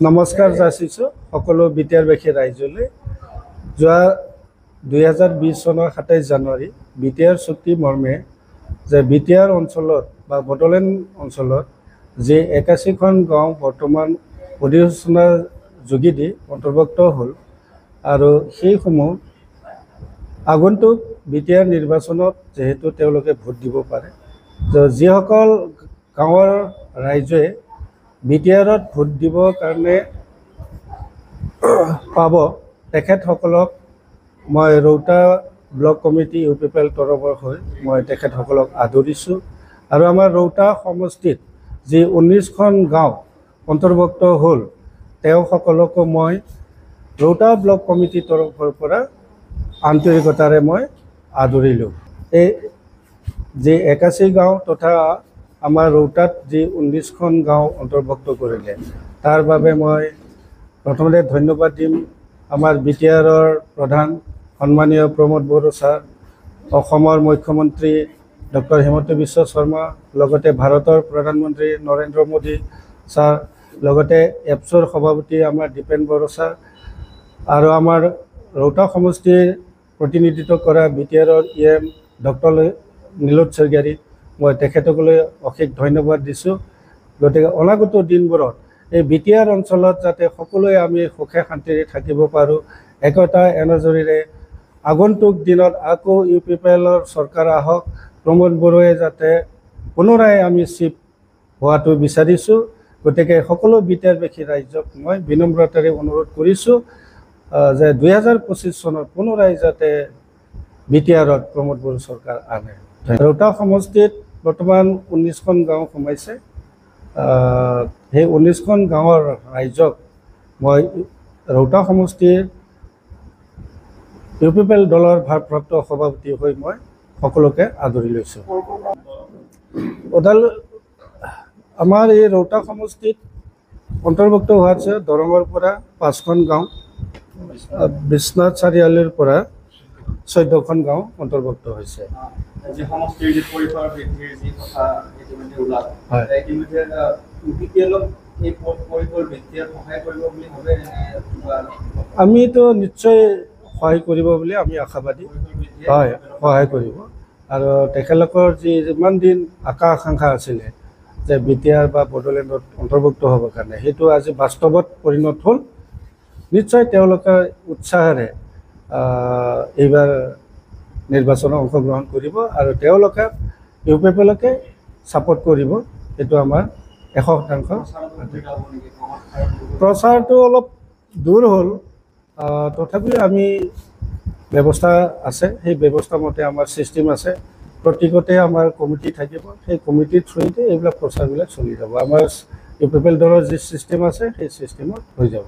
নমস্কাৰ যাচিছোঁ সকলো বিটিআৰবাসী ৰাইজলৈ। যোৱা 2020 চনৰ 27 জানুৱাৰী বিটিআৰ চুক্তি মৰ্মে যে বিটিআৰ অঞ্চলত বা বড়োলেণ্ড অঞ্চলত যে 81খন গাঁও বৰ্তমান অধিসূচনাৰ যোগেদি অন্তৰ্ভুক্ত হ'ল আৰু সেইসমূহ আগন্তুক বিটিআৰ নিৰ্বাচনত যেহেতু তেওঁলোকে ভোট দিব পাৰে, যিসকল গাঁৱৰ ৰাইজে বিটিআৰত ভোট দিবৰ কাৰণে পাব তেখেতসকলক মই ৰৌতা ব্লক কমিটি UPPL তৰফৰ হৈ মই তেখেতসকলক আদৰিছোঁ। আৰু আমাৰ ৰৌতা সমষ্টিত যি 19খন গাঁও অন্তৰ্ভুক্ত হ'ল তেওঁসকলকো মই ৰৌতা ব্লক কমিটিৰ তৰফৰ পৰা আন্তৰিকতাৰে মই আদৰিলোঁ। এই যি 81 গাঁও তথা আমাৰ ৰৌতাত যি 19খন গাঁও অন্তৰ্ভুক্ত কৰিলে তাৰ বাবে মই প্ৰথমতে ধন্যবাদ দিম আমাৰ বিটিআৰৰ প্ৰধান সন্মানীয় প্ৰমোদ বড়ো ছাৰ, অসমৰ মুখ্যমন্ত্ৰী ডক্টৰ হিমন্ত বিশ্ব শৰ্মা, লগতে ভাৰতৰ প্ৰধানমন্ত্ৰী নৰেন্দ্ৰ মোদী ছাৰ, লগতে এপছৰ সভাপতি আমাৰ দীপেন বড়ো ছাৰ আৰু আমাৰ ৰৌতা সমষ্টিৰ প্ৰতিনিধিত্ব কৰা বিটিআৰৰ EM ডক্টৰ নীলোৎ স্বৰ্গীয়াৰী, মই তেখেতসকলৈ অশেষ ধন্যবাদ দিছোঁ। গতিকে অনাগত দিনবোৰত এই বিটিআৰ অঞ্চলত যাতে সকলোৱে আমি সুখে শান্তিৰে থাকিব পাৰোঁ, একতা এনাজৰীৰে আগন্তুক দিনত আকৌ UPPLৰ চৰকাৰ আহক, প্ৰমোদ বড়োৱে যাতে পুনৰাই আমি চিফ হোৱাটো বিচাৰিছোঁ। গতিকে সকলো বিটিআৰবাসী ৰাইজক মই বিনম্ৰতাৰে অনুৰোধ কৰিছোঁ যে 2025 চনত পুনৰাই যাতে বিটিআৰত প্ৰমোদ বড়ো চৰকাৰ আনে। ৰৌতা সমষ্টিত বৰ্তমান 19খন গাঁও সোমাইছে। সেই 19খন গাঁৱৰ ৰাইজক মই ৰৌতা সমষ্টিৰ UPPL দলৰ ভাৰপ্ৰাপ্ত সভাপতি হৈ মই সকলোকে আদৰি লৈছোঁ। আমাৰ এই ৰৌতা সমষ্টিত অন্তৰ্ভুক্ত হোৱা আছে দৰঙৰ পৰা 5খন গাঁও, বিশ্বনাথ চাৰিআলিৰ পৰা 14খন গাঁও অন্তৰ্ভুক্ত হৈছে। আমিতো নিশ্চয় সহায় কৰিব বুলি আমি আশাবাদী। হয়, সহায় কৰিব। আৰু তেখেতলোকৰ যিমান দিন আশা আকাংক্ষা আছিলে যে বিটিআৰ বা বড়োলেণ্ডত অন্তৰ্ভুক্ত হ'বৰ কাৰণে, সেইটো আজি বাস্তৱত পৰিণত হ'ল। নিশ্চয় তেওঁলোকে উৎসাহেৰে এইবাৰ নিৰ্বাচনত অংশগ্ৰহণ কৰিব আৰু তেওঁলোকে UPPLকে ছাপোৰ্ট কৰিব, এইটো আমাৰ 100%। প্ৰচাৰটো অলপ দূৰ হ'ল, তথাপিও আমি ব্যৱস্থা আছে, সেই ব্যৱস্থা মতে আমাৰ ছিষ্টেম আছে। প্ৰত্যেকতে আমাৰ কমিটি থাকিব, সেই কমিটিৰ থ্ৰুতে এইবিলাক প্ৰচাৰবিলাক চলি যাব। আমাৰ UPPL দলৰ যি ছিষ্টেম আছে সেই ছিষ্টেমত হৈ যাব।